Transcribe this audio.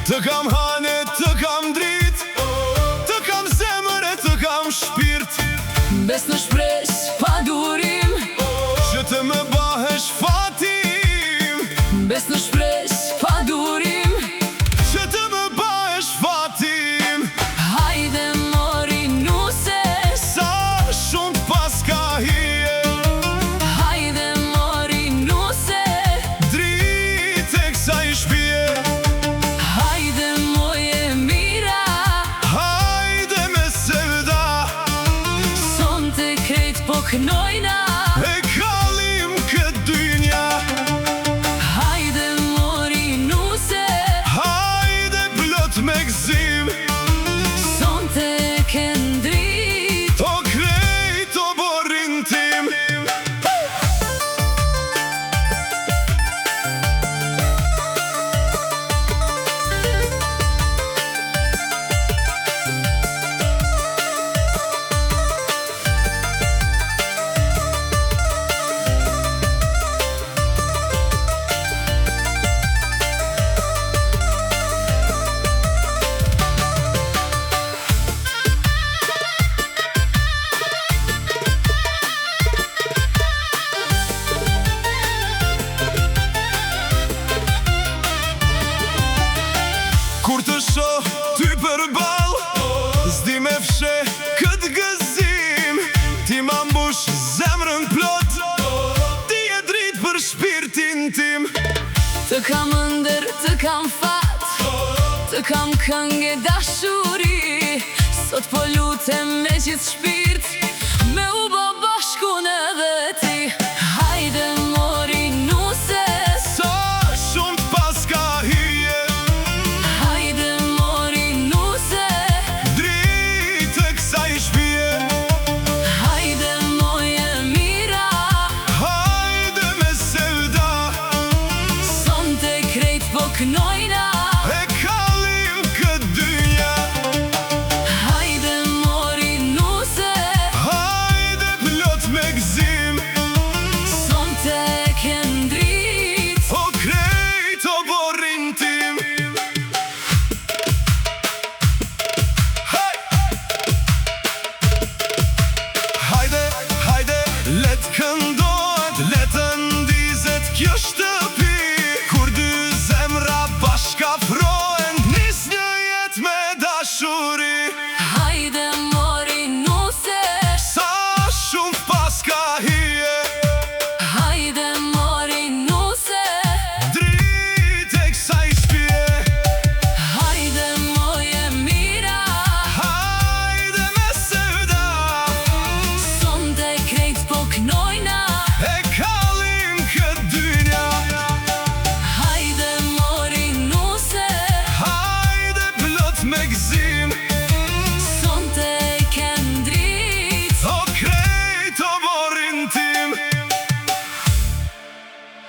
Të kam hane, të kam drit, të kam zemër e të kam shpirt. Bes në shpresh pa durim, që të më bahesh fatim. Bes në shpresh pa durim, që të më bahesh fatim. Hajde mori nuse, sa shumë t'pas ka hije. Hajde mori nuse, drite kësa i shpije. Hajde moje mira, hajde me sevda. Son të krejt po knojna, e kalim këtë dynja. Hajde mori nuse, hajde plot me gzim. Son të këndrit, o krejt o borin tim. Kur të shoh ty përball, s'di me fshe këtë gëzim. Ti ma mbush zemrën plot, ti e drit për shpirtin tim. të kam ndër, të kam fat, të kam këngë dashuri. Sot po lutem me gjithë shpirt, me u bë bashku në veti. Hajde mori nuse, sa shumë t'pas ka hije. hajde mori nuse, drite kësa i shpije. hajde moje mira, hajde me sevda. son të krejt po knojna.